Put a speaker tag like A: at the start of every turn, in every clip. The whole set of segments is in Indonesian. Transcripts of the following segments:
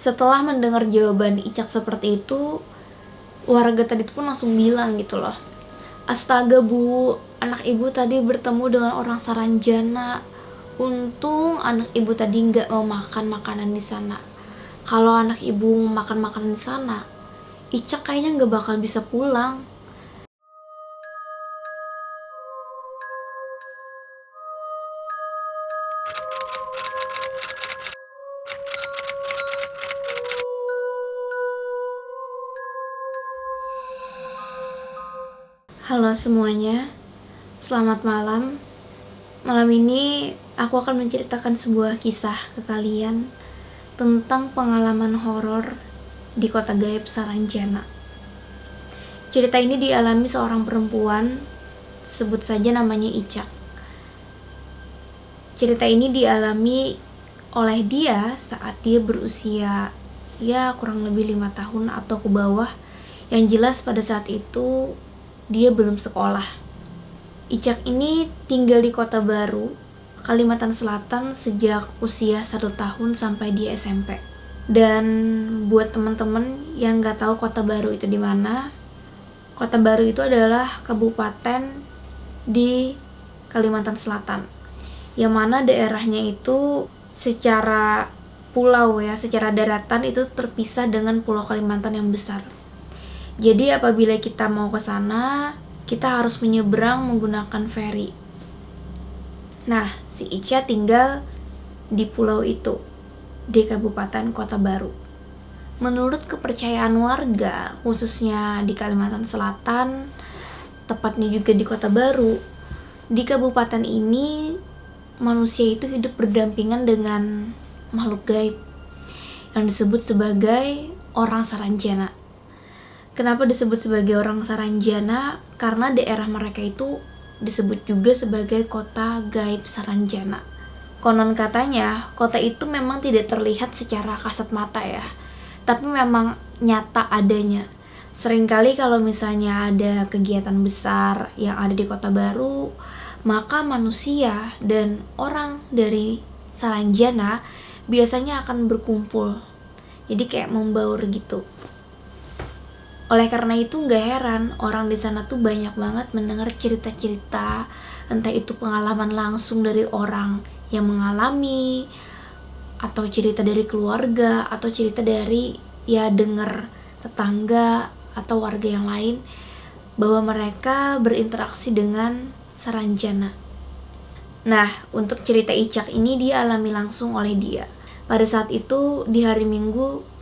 A: Setelah mendengar jawaban Icak seperti itu, warga tadi pun langsung bilang gitu loh, "Astaga bu, anak ibu tadi bertemu dengan orang Saranjana. Untung anak ibu tadi nggak mau makan makanan di sana. Kalau anak ibu mau makan makanan di sana, Icak kayaknya nggak bakal bisa pulang." Halo semuanya, selamat malam. Malam ini aku akan menceritakan sebuah kisah ke kalian tentang pengalaman horor di kota gaib Saranjana. Cerita ini dialami seorang perempuan, sebut saja namanya Icak. Cerita ini dialami oleh dia saat dia berusia kurang lebih 5 tahun atau ke bawah. Yang jelas pada saat itu dia belum sekolah. Icak ini tinggal di Kota Baru, Kalimantan Selatan sejak usia 1 tahun sampai dia SMP. Dan buat teman-teman yang nggak tahu Kota Baru itu di mana, Kota Baru itu adalah kabupaten di Kalimantan Selatan, yang mana daerahnya itu secara pulau secara daratan itu terpisah dengan Pulau Kalimantan yang besar. Jadi apabila kita mau ke sana, kita harus menyeberang menggunakan feri. Nah, si Ica tinggal di pulau itu, di Kabupaten Kota Baru. Menurut kepercayaan warga, khususnya di Kalimantan Selatan, tepatnya juga di Kota Baru, di kabupaten ini manusia itu hidup berdampingan dengan makhluk gaib yang disebut sebagai orang Saranjana. Kenapa disebut sebagai orang Saranjana? Karena daerah mereka itu disebut juga sebagai kota gaib Saranjana. Konon katanya, kota itu memang tidak terlihat secara kasat mata tapi memang nyata adanya. Seringkali kalau misalnya ada kegiatan besar yang ada di Kota Baru, maka manusia dan orang dari Saranjana biasanya akan berkumpul. Jadi kayak membaur gitu. Oleh karena itu gak heran orang di sana tuh banyak banget mendengar cerita-cerita, entah itu pengalaman langsung dari orang yang mengalami, atau cerita dari keluarga, atau cerita dari denger tetangga atau warga yang lain bahwa mereka berinteraksi dengan Saranjana. Nah, untuk cerita Icak ini dia alami langsung oleh dia. Pada saat itu di hari Minggu,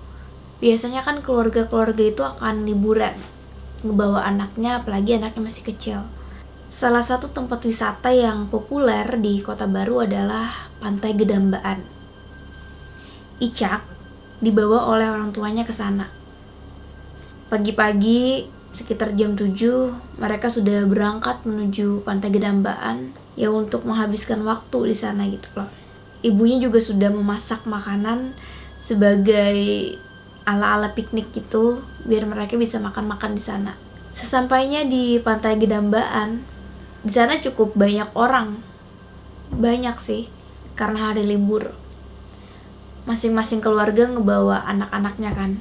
A: biasanya kan keluarga-keluarga itu akan liburan, ngebawa anaknya, apalagi anaknya masih kecil. Salah satu tempat wisata yang populer di Kota Baru adalah Pantai Gedambaan. Icak dibawa oleh orang tuanya ke sana. Pagi-pagi sekitar jam 7 mereka sudah berangkat menuju Pantai Gedambaan untuk menghabiskan waktu di sana gitu loh. Ibunya juga sudah memasak makanan sebagai ala-ala piknik gitu, biar mereka bisa makan-makan di sana. Sesampainya di Pantai Gedambaan, di sana cukup banyak orang. Banyak sih, karena hari libur. Masing-masing keluarga ngebawa anak-anaknya kan.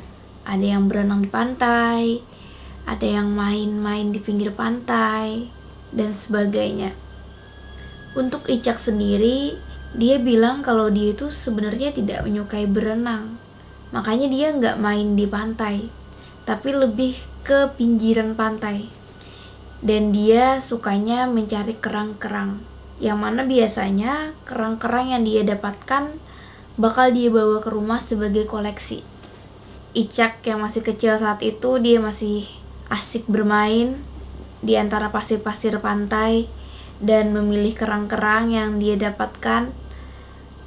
A: Ada yang berenang di pantai, ada yang main-main di pinggir pantai, dan sebagainya. Untuk Icak sendiri, dia bilang kalau dia itu sebenarnya tidak menyukai berenang. Makanya dia nggak main di pantai, tapi lebih ke pinggiran pantai. Dan dia sukanya mencari kerang-kerang, yang mana biasanya kerang-kerang yang dia dapatkan bakal dia bawa ke rumah sebagai koleksi. Icak yang masih kecil saat itu, dia masih asik bermain di antara pasir-pasir pantai dan memilih kerang-kerang yang dia dapatkan.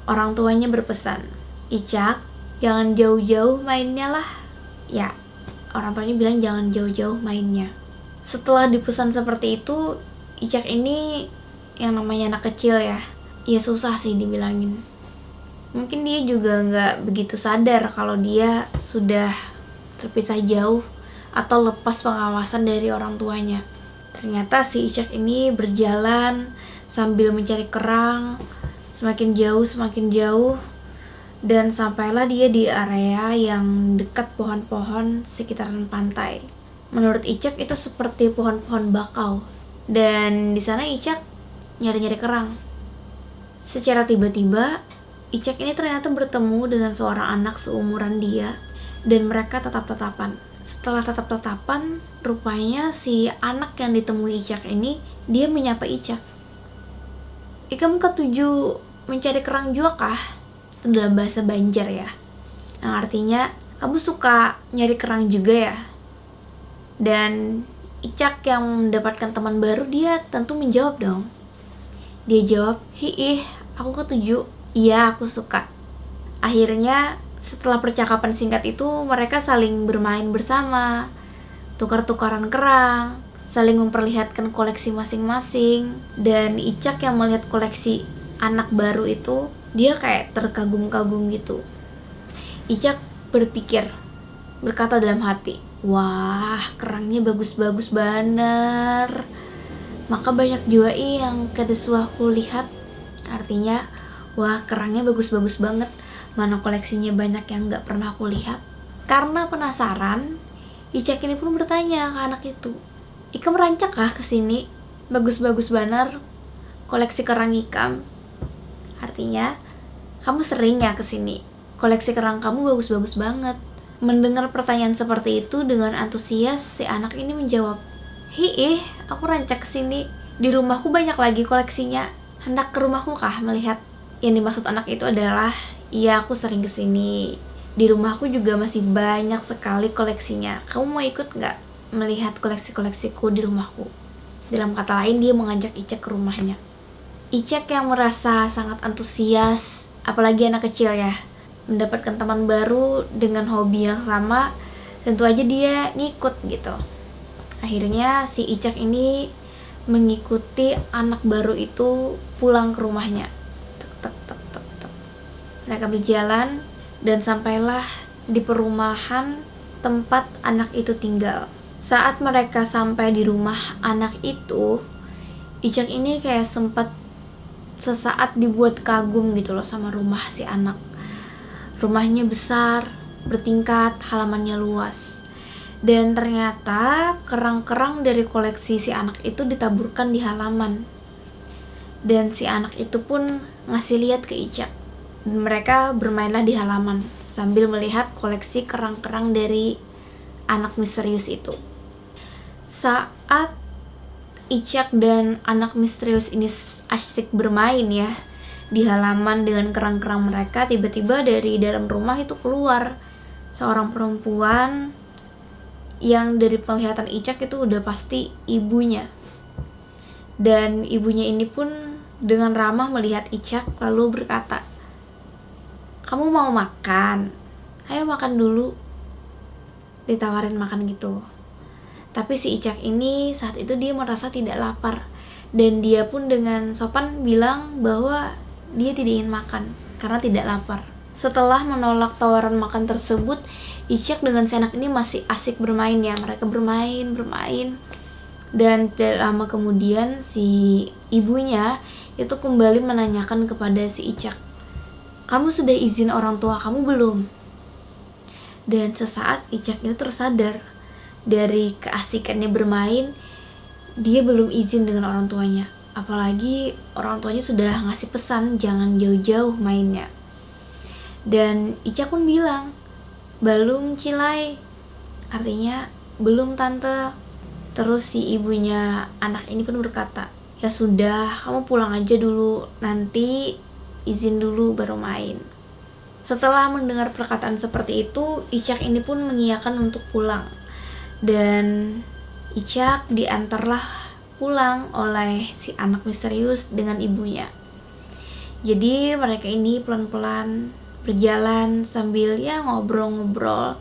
A: Orang tuanya berpesan, "Icak, jangan jauh-jauh mainnya lah." Ya, orang tuanya bilang jangan jauh-jauh mainnya. Setelah dipesan seperti itu, Icak ini yang namanya anak kecil susah sih dibilangin. Mungkin dia juga gak begitu sadar kalau dia sudah terpisah jauh atau lepas pengawasan dari orang tuanya. Ternyata si Icak ini berjalan sambil mencari kerang, semakin jauh Dan sampailah dia di area yang dekat pohon-pohon sekitaran pantai. Menurut Icak itu seperti pohon-pohon bakau. Dan di sana Icak nyari-nyari kerang. Secara tiba-tiba, Icak ini ternyata bertemu dengan seorang anak seumuran dia dan mereka tetap-tetapan. Setelah tetap-tetapan, rupanya si anak yang ditemui Icak ini, dia menyapa Icak. "Kamu ketujuh mencari kerang juga kah?" Itu dalam bahasa Banjar ya. Yang artinya, "Kamu suka nyari kerang juga ya?" Dan Icak yang mendapatkan teman baru, dia tentu menjawab dong. Dia jawab, "Hiih, aku ketujuh. Iya, aku suka." Akhirnya setelah percakapan singkat itu, mereka saling bermain bersama, tukar-tukaran kerang, saling memperlihatkan koleksi masing-masing. Dan Icak yang melihat koleksi anak baru itu, dia kayak terkagum-kagum gitu. Icak berpikir, berkata dalam hati, "Wah, kerangnya bagus-bagus bener. Maka banyak juga yang kedua aku lihat." Artinya, wah, kerangnya bagus-bagus banget. Mana koleksinya banyak yang gak pernah aku lihat. Karena penasaran, Icak ini pun bertanya ke anak itu, "Ikam rancak kah kesini? Bagus-bagus bener koleksi kerang ikam." Artinya, "Kamu sering ya kesini? Koleksi kerang kamu bagus-bagus banget." Mendengar pertanyaan seperti itu, dengan antusias si anak ini menjawab, "Hiih, aku rancak kesini. Di rumahku banyak lagi koleksinya. Hendak ke rumahku kah melihat?" Yang dimaksud anak itu adalah, "Iya, aku sering kesini. Di rumahku juga masih banyak sekali koleksinya. Kamu mau ikut nggak melihat koleksi-koleksiku di rumahku?" Dalam kata lain, dia mengajak Icak ke rumahnya. Icak yang merasa sangat antusias, apalagi anak kecil ya, mendapatkan teman baru dengan hobi yang sama, tentu aja dia ngikut gitu. Akhirnya si Icak ini mengikuti anak baru itu pulang ke rumahnya. Tek, tek, tek, tek. Mereka berjalan dan sampailah di perumahan tempat anak itu tinggal. Saat mereka sampai di rumah anak itu, Icak ini kayak sempat sesaat dibuat kagum gitu loh sama rumah si anak. Rumahnya besar, bertingkat, halamannya luas. Dan ternyata kerang-kerang dari koleksi si anak itu ditaburkan di halaman. Dan si anak itu pun ngasih lihat ke Icak. Mereka bermainlah di halaman sambil melihat koleksi kerang-kerang dari anak misterius itu. Saat Icak dan anak misterius ini asyik bermain ya di halaman dengan kerang-kerang mereka, tiba-tiba dari dalam rumah itu keluar seorang perempuan yang dari penglihatan Icak itu udah pasti ibunya. Dan ibunya ini pun dengan ramah melihat Icak lalu berkata, "Kamu mau makan? Ayo makan dulu." Ditawarin makan gitu. Tapi si Icak ini saat itu dia merasa tidak lapar, dan dia pun dengan sopan bilang bahwa dia tidak ingin makan karena tidak lapar. Setelah menolak tawaran makan tersebut, Icak dengan si anak ini masih asik bermain ya. Mereka bermain. Dan tidak lama kemudian si ibunya itu kembali menanyakan kepada si Icak, "Kamu sudah izin orang tua kamu belum?" Dan sesaat Icak itu tersadar dari keasikannya bermain, dia belum izin dengan orang tuanya. Apalagi orang tuanya sudah ngasih pesan jangan jauh-jauh mainnya. Dan Icak pun bilang, "Belum Cilai." Artinya, "Belum tante." Terus si ibunya anak ini pun berkata, "Ya sudah, kamu pulang aja dulu. Nanti izin dulu baru main." Setelah mendengar perkataan seperti itu, Icak ini pun mengiyakan untuk pulang. Dan Icak diantarlah pulang oleh si anak misterius dengan ibunya. Jadi mereka ini pelan-pelan berjalan sambil ya ngobrol-ngobrol,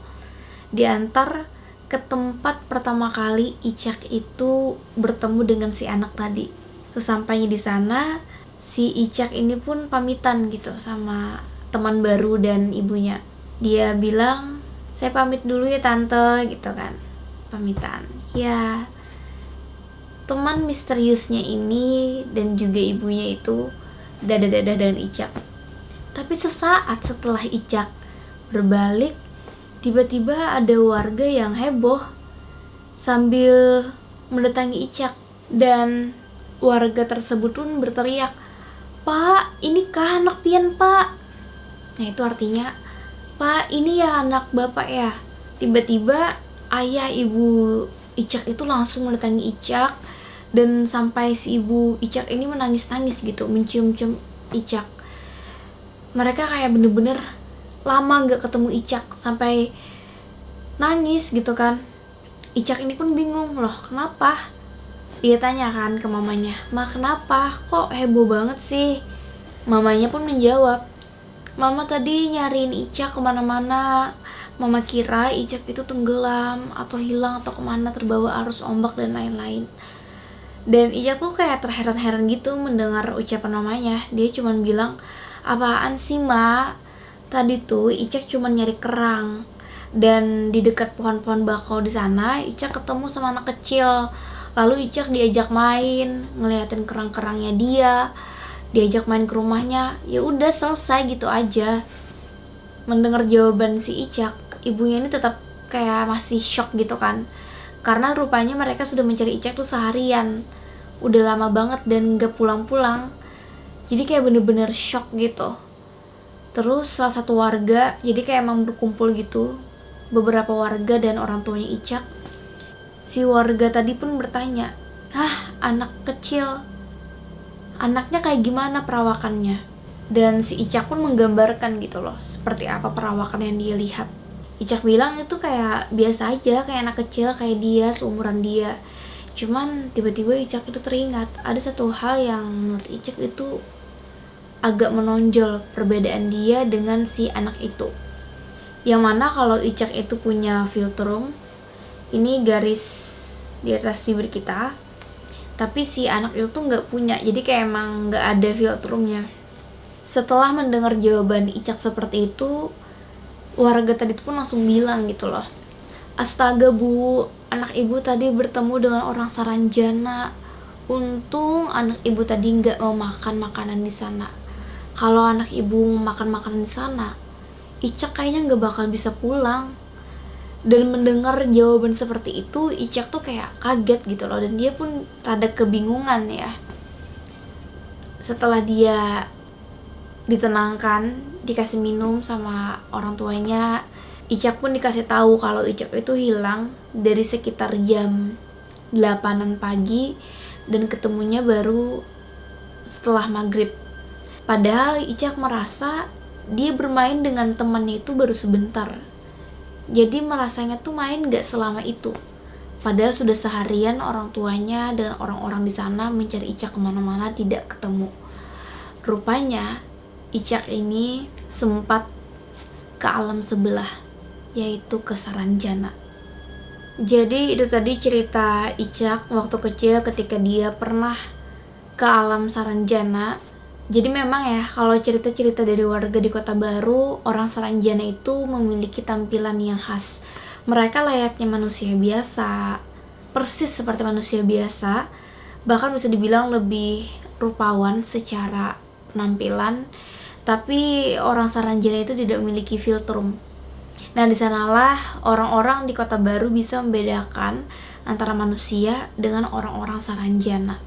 A: diantar ke tempat pertama kali Icak itu bertemu dengan si anak tadi. Sesampainya di sana, si Icak ini pun pamitan gitu sama teman baru dan ibunya. Dia bilang, "Saya pamit dulu ya tante," gitu kan. Pamitan. Ya, teman misteriusnya ini dan juga ibunya itu dadah-dadah dengan Icak. Tapi sesaat setelah Icak berbalik, tiba-tiba ada warga yang heboh sambil mendatangi Icak, dan warga tersebut pun berteriak, "Pak, ini kah anak pian, Pak?" Nah, itu artinya, "Pak, ini ya anak Bapak ya." Tiba-tiba ayah ibu Icak itu langsung mendatangi Icak, dan sampai si ibu Icak ini menangis-nangis gitu, mencium-cium Icak. Mereka kayak bener-bener lama gak ketemu Icak, sampai nangis gitu kan. Icak ini pun bingung, loh kenapa? Dia tanya kan ke mamanya, "Ma, kenapa? Kok heboh banget sih?" Mamanya pun menjawab, "Mama tadi nyariin Icak kemana-mana. Mama kira Icak itu tenggelam atau hilang atau kemana, terbawa arus ombak dan lain-lain." Dan Icak tuh kayak terheran-heran gitu mendengar ucapan mamanya. Dia cuman bilang, "Apaan sih, Ma? Tadi tuh Icak cuman nyari kerang. Dan di dekat pohon-pohon bakau di sana, Icak ketemu sama anak kecil. Lalu Icak diajak main, ngeliatin kerang-kerangnya dia, diajak main ke rumahnya. Ya udah selesai gitu aja." Mendengar jawaban si Icak, ibunya ini tetap kayak masih shock gitu kan. Karena rupanya mereka sudah mencari Icak tuh seharian. Udah lama banget dan gak pulang-pulang. Jadi kayak bener-bener shock gitu. Terus salah satu warga, jadi kayak emang berkumpul gitu, beberapa warga dan orang tuanya Icak. Si warga tadi pun bertanya, "Hah, anak kecil, anaknya kayak gimana perawakannya?" Dan si Icak pun menggambarkan gitu loh, seperti apa perawakan yang dia lihat. Icak bilang itu kayak biasa aja, kayak anak kecil, kayak dia, seumuran dia. Cuman tiba-tiba Icak itu teringat ada satu hal yang menurut Icak itu agak menonjol perbedaan dia dengan si anak itu. Yang mana kalau Icak itu punya filtrum, ini garis di atas bibir kita, tapi si anak itu tuh nggak punya, jadi kayak emang nggak ada filtrumnya. Setelah mendengar jawaban Icak seperti itu, warga tadi pun langsung bilang gitu loh, "Astaga Bu, anak ibu tadi bertemu dengan orang Saranjana. Untung anak ibu tadi nggak mau makan makanan di sana. Kalau anak ibu mau makan makanan di sana, Icak kayaknya nggak bakal bisa pulang." Dan mendengar jawaban seperti itu, Icak tuh kayak kaget gitu loh, dan dia pun rada kebingungan ya. Setelah dia ditenangkan, dikasih minum sama orang tuanya, Icak pun dikasih tahu kalau Icak itu hilang dari sekitar jam 8-an pagi dan ketemunya baru setelah maghrib. Padahal Icak merasa dia bermain dengan temannya itu baru sebentar. Jadi merasanya tuh main gak selama itu. Padahal sudah seharian orang tuanya dan orang-orang di sana mencari Icak kemana-mana tidak ketemu. Rupanya Icak ini sempat ke alam sebelah, yaitu ke Saranjana. Jadi itu tadi cerita Icak waktu kecil ketika dia pernah ke alam Saranjana. Jadi memang ya, kalau cerita-cerita dari warga di Kota Baru, orang Saranjana itu memiliki tampilan yang khas. Mereka layaknya manusia biasa, persis seperti manusia biasa, bahkan bisa dibilang lebih rupawan secara penampilan. Tapi orang Saranjana itu tidak memiliki filtrum. Nah, disanalah orang-orang di Kota Baru bisa membedakan antara manusia dengan orang-orang Saranjana.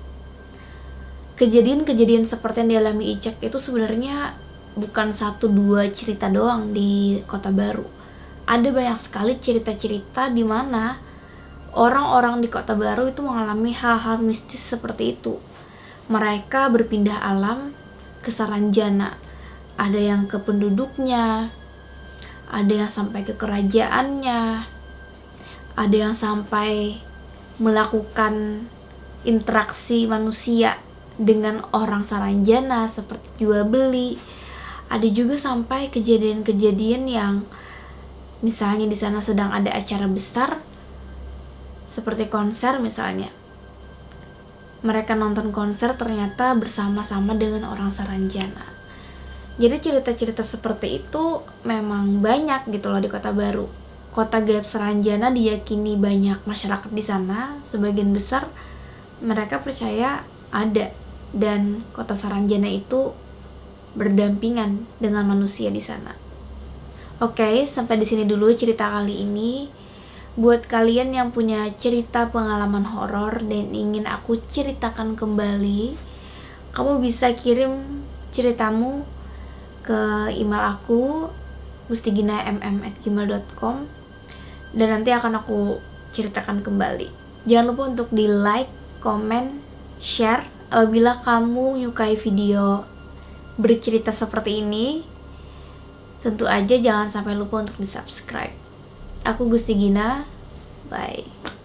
A: Kejadian-kejadian seperti yang dialami Icak itu sebenarnya bukan 1-2 cerita doang di Kota Baru. Ada banyak sekali cerita-cerita di mana orang-orang di Kota Baru itu mengalami hal-hal mistis seperti itu. Mereka berpindah alam ke Saranjana. Ada yang ke penduduknya, ada yang sampai ke kerajaannya, ada yang sampai melakukan interaksi manusia dengan orang Saranjana seperti jual beli. Ada juga sampai kejadian-kejadian yang misalnya di sana sedang ada acara besar seperti konser misalnya. Mereka nonton konser ternyata bersama-sama dengan orang Saranjana. Jadi cerita-cerita seperti itu memang banyak gitu loh di Kota Baru. Kota gaib Saranjana diyakini banyak masyarakat di sana, sebagian besar mereka percaya ada. Dan kota Saranjana itu berdampingan dengan manusia di sana. Oke, sampai di sini dulu cerita kali ini. Buat kalian yang punya cerita pengalaman horor dan ingin aku ceritakan kembali, kamu bisa kirim ceritamu ke email aku gustigina@gmail.com dan nanti akan aku ceritakan kembali. Jangan lupa untuk di like, comment, share apabila kamu menyukai video bercerita seperti ini. Tentu aja jangan sampai lupa untuk di subscribe. Aku Gusti Gina, bye.